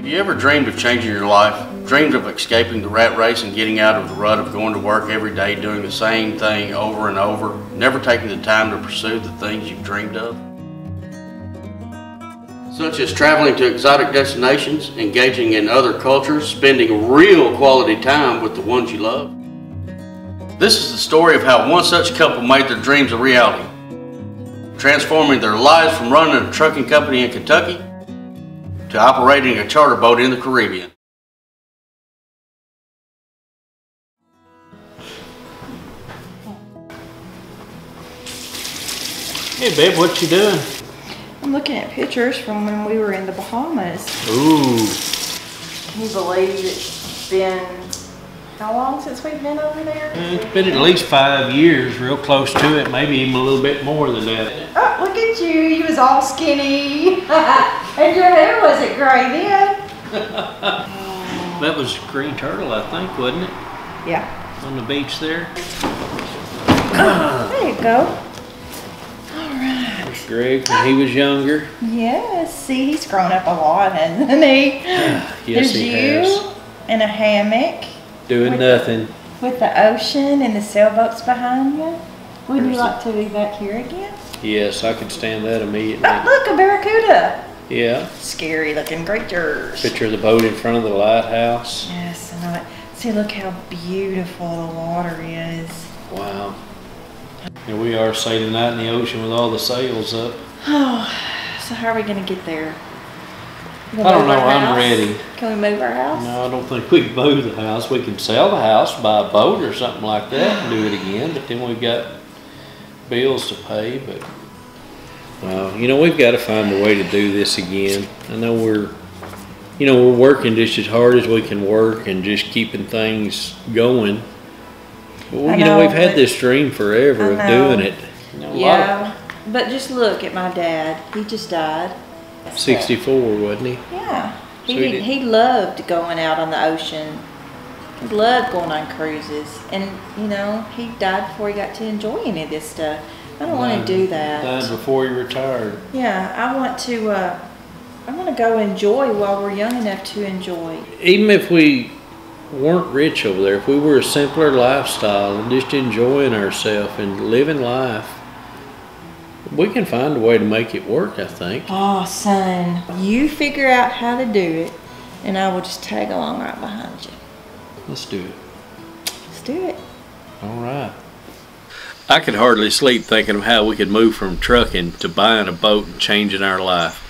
Have you ever dreamed of changing your life? Dreamed of escaping the rat race and getting out of the rut of going to work every day doing the same thing over and over, never taking the time to pursue the things you've dreamed of? Such as traveling to exotic destinations, engaging in other cultures, spending real quality time with the ones you love. This is the story of how one such couple made their dreams a reality, transforming their lives from running a trucking company in Kentucky to operating a charter boat in the Caribbean. Hey babe, what you doing? I'm looking at pictures from when we were in the Bahamas. Ooh. Can you believe it's been, how long since we've been over there? It's been at least 5 years, real close to it, maybe even a little bit more than that. Oh, look at you, you was all skinny. And your hair wasn't gray then. That was green turtle, I think, wasn't it? Yeah. On the beach there. There you go. Greg when he was younger. Yes, see, he's grown up a lot, hasn't he? Yes, he has. In a hammock. Doing nothing. With the ocean and the sailboats behind you. Would you like to be back here again? Yes, I could stand that immediately. Oh, look, a barracuda. Yeah. Scary looking creatures. Picture of the boat in front of the lighthouse. Yes, and see, look how beautiful the water is. Wow. Here we are sailing out in the ocean with all the sails up. Oh, so how are we going to get there? I don't know, I'm ready. Can we move our house? No, I don't think we can move the house. We can sell the house, buy a boat or something like that and do it again, but then we've got bills to pay. But well, you know, we've got to find a way to do this again. I know we're working just as hard as we can work and just keeping things going. Well, you know, we've had this dream forever of doing it. You know, yeah, but just look at my dad. He just died. 64, wasn't he? Yeah. He loved going out on the ocean. He loved going on cruises. And, you know, he died before he got to enjoy any of this stuff. I don't want to do that. Died before he retired. Yeah, I want to go enjoy while we're young enough to enjoy. Even if we weren't rich over there, if we were a simpler lifestyle and just enjoying ourselves and living life, we can find a way to make it work, I think. Oh, son, you figure out how to do it, and I will just tag along right behind you. Let's do it. Let's do it. All right. I could hardly sleep thinking of how we could move from trucking to buying a boat and changing our life.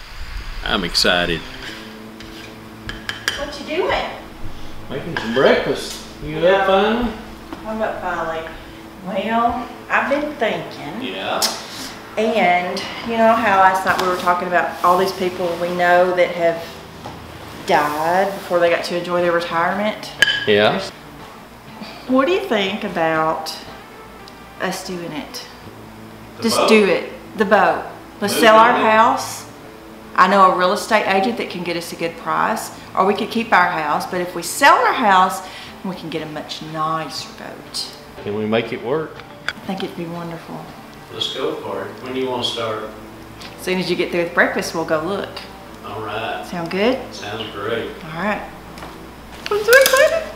I'm excited. What you doing? Making some breakfast. You up finally? I'm up finally. Well, I've been thinking. Yeah. And you know how last night we were talking about all these people we know that have died before they got to enjoy their retirement? Yeah. What do you think about us doing it? Just do it. The boat. Let's sell our house. I know a real estate agent that can get us a good price, or we could keep our house, but if we sell our house, we can get a much nicer boat. Can we make it work? I think it'd be wonderful. Let's go for it. When do you want to start? As soon as you get through with breakfast, we'll go look. All right. Sound good? Sounds great. All right. I'm so excited.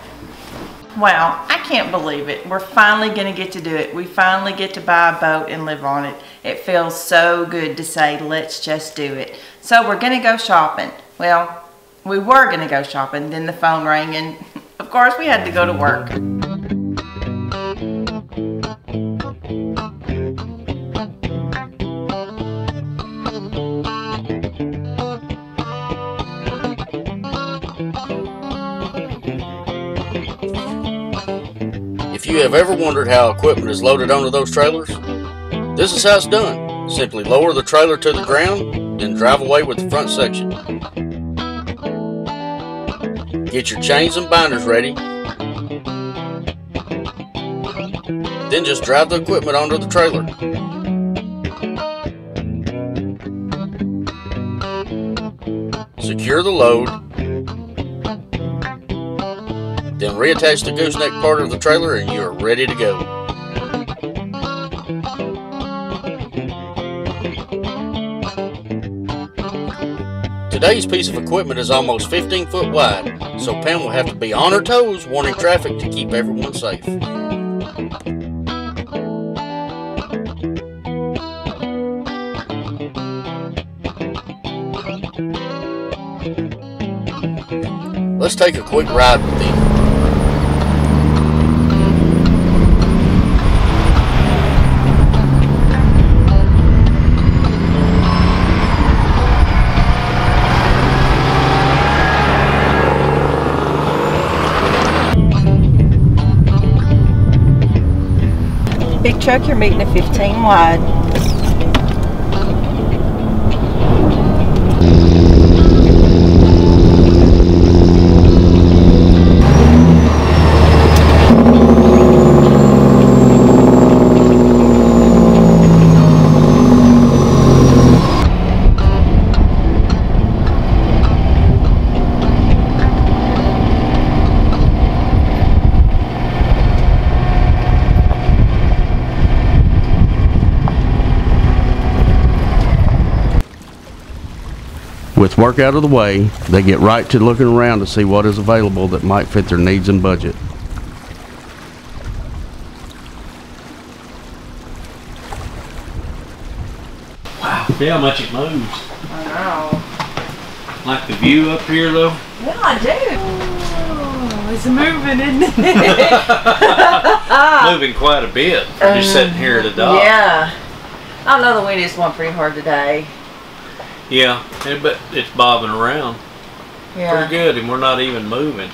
Wow, I can't believe it. We're finally going to get to do it. We finally get to buy a boat and live on it. It feels so good to say, let's just do it. So we're going to go shopping. Well, we were going to go shopping. Then the phone rang and, of course, we had to go to work. If you have ever wondered how equipment is loaded onto those trailers, this is how it's done. Simply lower the trailer to the ground, then drive away with the front section. Get your chains and binders ready, then just drive the equipment onto the trailer. Secure the load, then reattach the gooseneck part of the trailer and you are ready to go. Today's piece of equipment is almost 15 foot wide, so Pam will have to be on her toes warning traffic to keep everyone safe. Let's take a quick ride with them. Big truck, you're meeting at 15 wide. With work out of the way, they get right to looking around to see what is available that might fit their needs and budget. Wow, see how much it moves. I know. Like the view up here though? Yeah, I do. Oh, it's moving, isn't it? Moving quite a bit. We're just sitting here at a dock. Yeah. I know the wind is blowing pretty hard today. Yeah, but it's bobbing around. Yeah. Pretty good, and we're not even moving.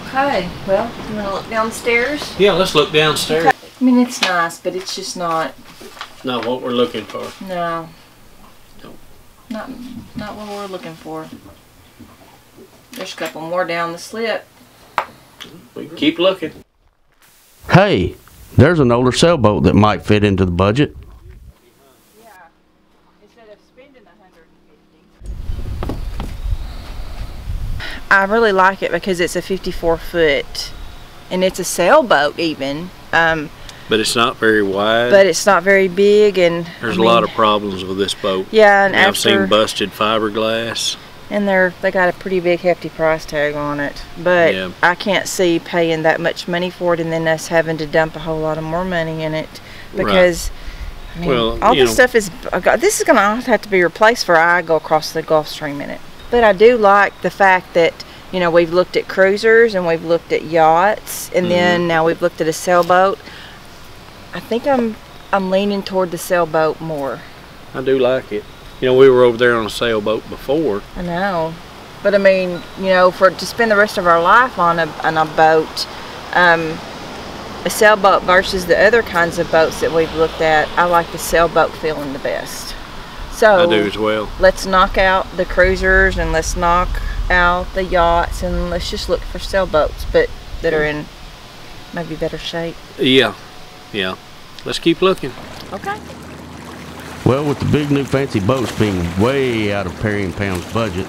Okay, well, you want to look downstairs? Yeah, let's look downstairs. Okay. I mean, it's nice, but it's just not. Not what we're looking for. No. No. Not what we're looking for. There's a couple more down the slip. We can keep looking. Hey, there's an older sailboat that might fit into the budget. I really like it because it's a 54 foot and it's a sailboat even. But it's not very wide. But it's not very big, and there's a lot of problems with this boat. Yeah, and I've seen busted fiberglass. And they got a pretty big hefty price tag on it. But yeah. I can't see paying that much money for it and then us having to dump a whole lot of more money in it because right. I mean, well, all this stuff is this is gonna have to be replaced before I go across the Gulf Stream in it. But I do like the fact that, you know, we've looked at cruisers and we've looked at yachts and then now we've looked at a sailboat. I think I'm leaning toward the sailboat more. I do like it. You know, we were over there on a sailboat before. I know. But I mean, you know, to spend the rest of our life on a boat, a sailboat versus the other kinds of boats that we've looked at, I like the sailboat feeling the best. So I do as well. Let's knock out the cruisers and let's knock out the yachts and let's just look for sailboats, but that are in maybe better shape. Yeah, yeah. Let's keep looking. Okay. Well, with the big new fancy boats being way out of Perry and Pam's budget,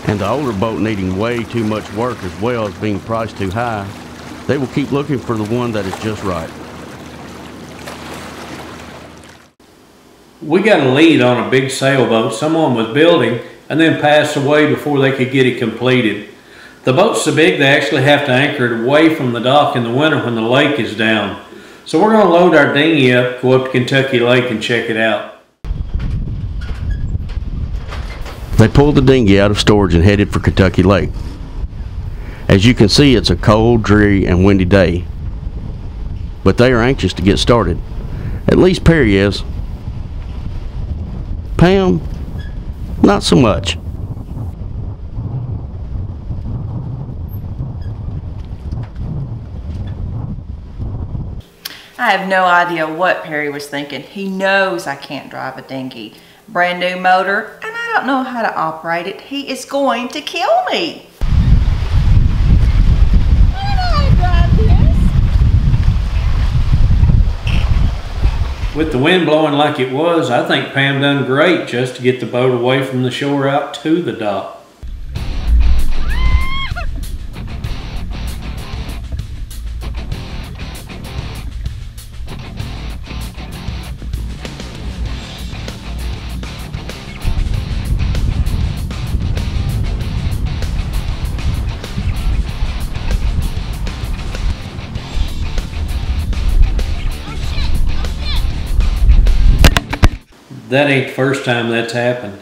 and the older boat needing way too much work as well as being priced too high, they will keep looking for the one that is just right. We got a lead on a big sailboat someone was building and then passed away before they could get it completed. The boat's so big they actually have to anchor it away from the dock in the winter when the lake is down. So we're going to load our dinghy up, go up to Kentucky Lake and check it out. They pulled the dinghy out of storage and headed for Kentucky Lake. As you can see, it's a cold, dreary, and windy day. But they are anxious to get started. At least Perry is. Pam, not so much. I have no idea what Perry was thinking. He knows I can't drive a dinghy. Brand new motor, and I don't know how to operate it. He is going to kill me. I know how to drive this. With the wind blowing like it was, I think Pam done great just to get the boat away from the shore out to the dock. That ain't the first time that's happened.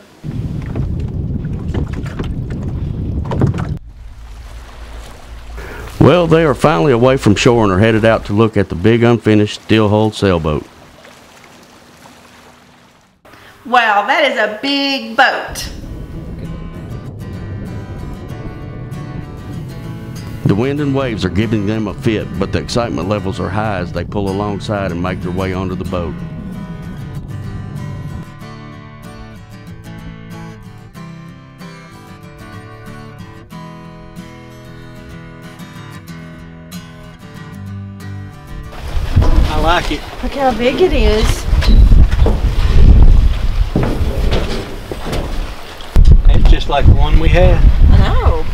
Well, they are finally away from shore and are headed out to look at the big unfinished steel-hulled sailboat. Wow, that is a big boat. The wind and waves are giving them a fit, but the excitement levels are high as they pull alongside and make their way onto the boat. I like it. Look how big it is. It's just like the one we had. I know.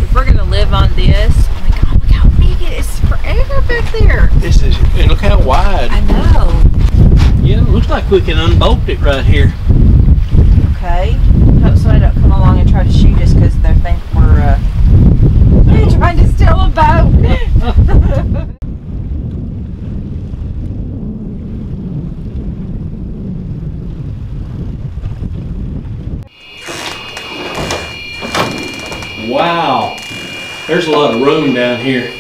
If we're gonna live on this, oh my God, look how big it is. Forever back there. This is, and look how wide. I know. Yeah, it looks like we can unbolt it right here. Okay. Hope somebody don't come along and try to shoot us because they think we're trying to steal a boat. Wow, there's a lot of room down here.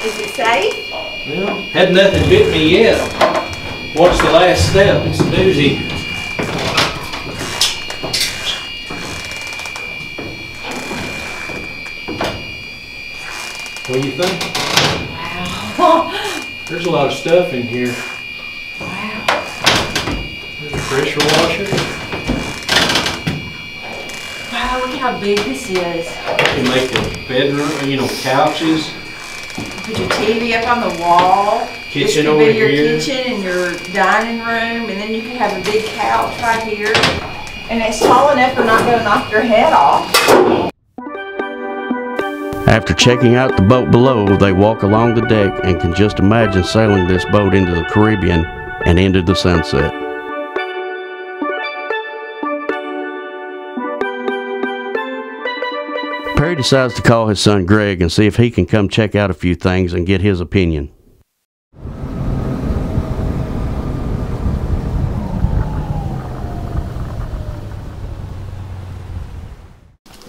Is it safe? Well, had nothing bit me yet. What's the last step? It's a doozy. What do you think? Wow. There's a lot of stuff in here. Wow. There's a pressure washer. Wow, look how big this is. You can make a bedroom, you know, couches. Put your TV up on the wall. Kitchen this over could be your here. kitchen and your dining room, and then you could have a big couch right here. And it's tall enough they're not going to knock your head off. After checking out the boat below, they walk along the deck and can just imagine sailing this boat into the Caribbean and into the sunset. Perry decides to call his son Greg and see if he can come check out a few things and get his opinion.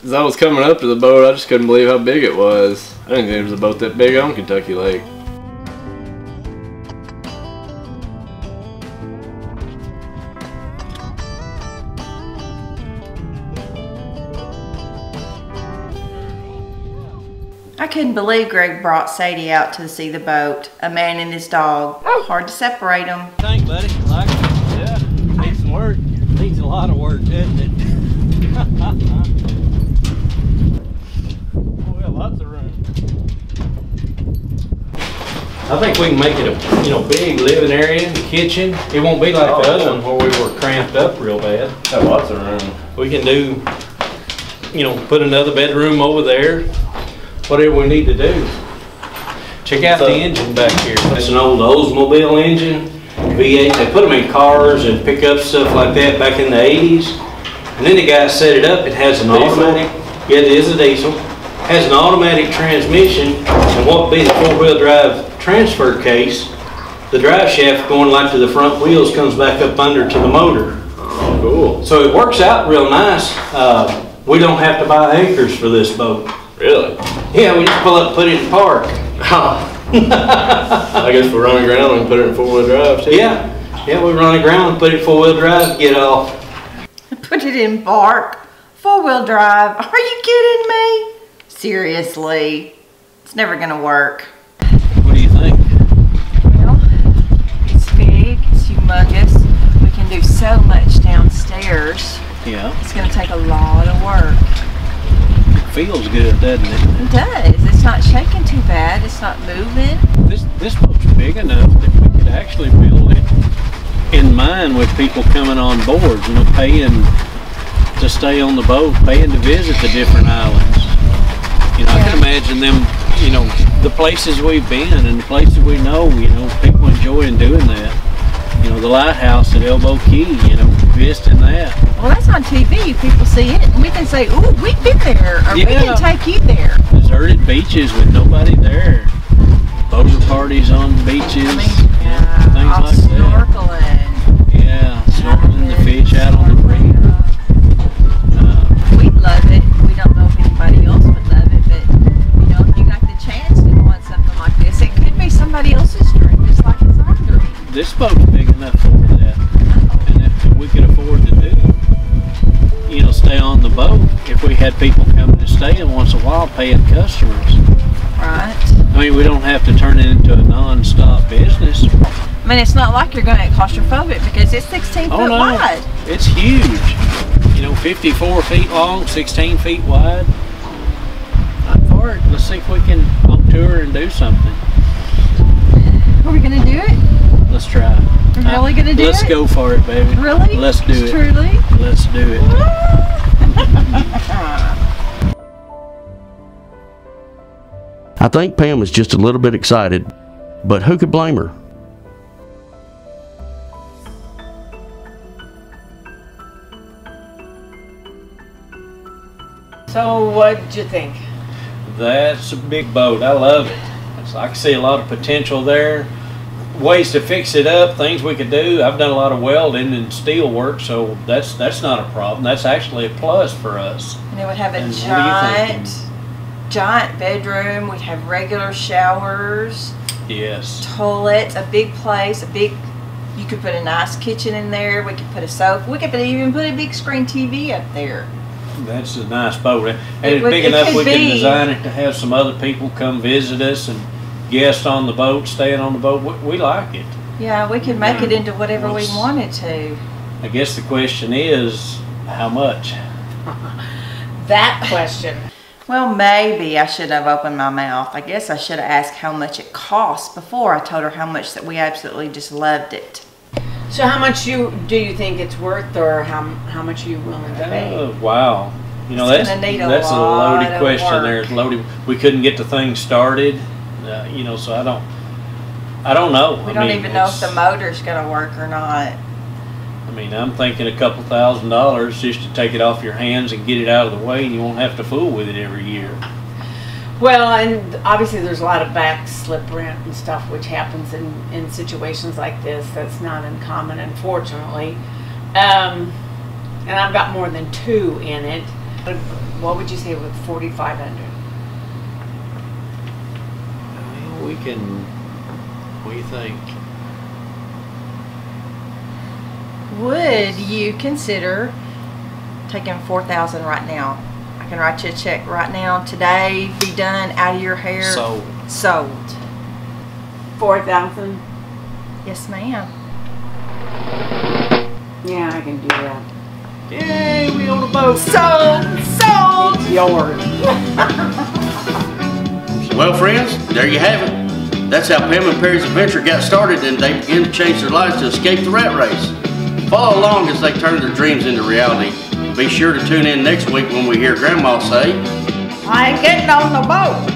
As I was coming up to the boat, I just couldn't believe how big it was. I didn't think there was a boat that big on Kentucky Lake. I couldn't believe Greg brought Sadie out to see the boat. A man and his dog. Hard to separate them. Thanks, buddy. Like it? Yeah. Needs some work. Needs a lot of work, doesn't it? We got lots of room. I think we can make it a big living area, kitchen. It won't be like the other one where we were cramped up real bad. Got lots of room. We can do, put another bedroom over there. Whatever we need to do. Check out the engine back here. That's an old Oldsmobile engine. V8. They put them in cars and pickups, stuff like that back in the 80s. And then the guy set it up. It has an automatic. Yeah, it is a diesel. Has an automatic transmission, and what would be the four-wheel drive transfer case, the drive shaft going like to the front wheels comes back up under to the motor. Oh, cool. So it works out real nice. We don't have to buy anchors for this boat. Really? Yeah, we just pull up and put it in park. I guess we're running aground and put it in four-wheel drive too. Yeah, we run aground and put it four-wheel drive, get off. Put it in park. Four-wheel drive. Are you kidding me? Seriously. It's never gonna work. What do you think? Well, it's big, it's humongous. We can do so much downstairs. Yeah. It's gonna take a lot of work. Feels good, doesn't it? It does. It's not shaking too bad. It's not moving. This boat's big enough that we could actually build it in mind with people coming on board, paying to stay on the boat, paying to visit the different islands. I can imagine them, the places we've been and the places we know, people enjoying doing that. The lighthouse at Elbow Key, visiting that. Well, that's on TV. People see it, and we can say, "Ooh, we've been there," or "We can take you there." Deserted beaches with nobody there. Boater parties on beaches, things like that. Snorkeling. Yeah, snorkeling in the had people coming to stay in once in a while, paying customers. Right. I mean, we don't have to turn it into a non-stop business. I mean, it's not like you're going to get claustrophobic because it's 16 foot wide. It's huge. You know, 54 feet long, 16 feet wide. I'm for it. Let's see if we can on tour and do something. Are we going to do it? Let's try. We're really going to do it? Let's go for it, baby. Really? Let's do it. Truly? Let's do it. I think Pam was just a little bit excited, but who could blame her? So what did you think? That's a big boat. I love it. I can see a lot of potential there. Ways to fix it up, things we could do. I've done a lot of welding and steel work, so that's not a problem. That's actually a plus for us. And it would have a And what are you thinking? giant bedroom. We'd have regular showers, Yes. toilets, a big place, you could put a nice kitchen in there. We could put a sofa. We could even put a big screen TV up there. That's a nice boat. And It it's would- big it enough could we can be. design it to have some other people come visit us and guests on the boat, staying on the boat. We like it. Yeah, we could make it into whatever we Let's- wanted to. I guess the question is, how much? That question. Well, maybe I should have opened my mouth. I guess I should have asked how much it cost before I told her how much that we absolutely just loved it. So how much do you think it's worth, or how much are you willing to pay? Oh, wow. You know, It's that's gonna need a a lot loaded of question work. there. It's loaded. We couldn't get the thing started, you know, so I don't know. We don't even know if the motor's gonna work or not. I mean, I'm thinking a couple $1,000 just to take it off your hands and get it out of the way, and you won't have to fool with it every year. Well, and obviously there's a lot of back slip rent and stuff which happens in situations like this. That's not uncommon, unfortunately. And I've got more than 2 in it. What would you say with 4,500? Well, we can. What do you think? Would you consider taking $4,000 right now? I can write you a check right now, today, be done, out of your hair. Sold. Sold. 4,000? Yes, ma'am. Yeah, I can do that. Yay, we on a boat. Sold! Sold! It's yours. Well, friends, there you have it. That's how Pam and Perry's adventure got started, and they began to change their lives to escape the rat race. Follow along as they turn their dreams into reality. Be sure to tune in next week when we hear Grandma say, I ain't getting on the boat.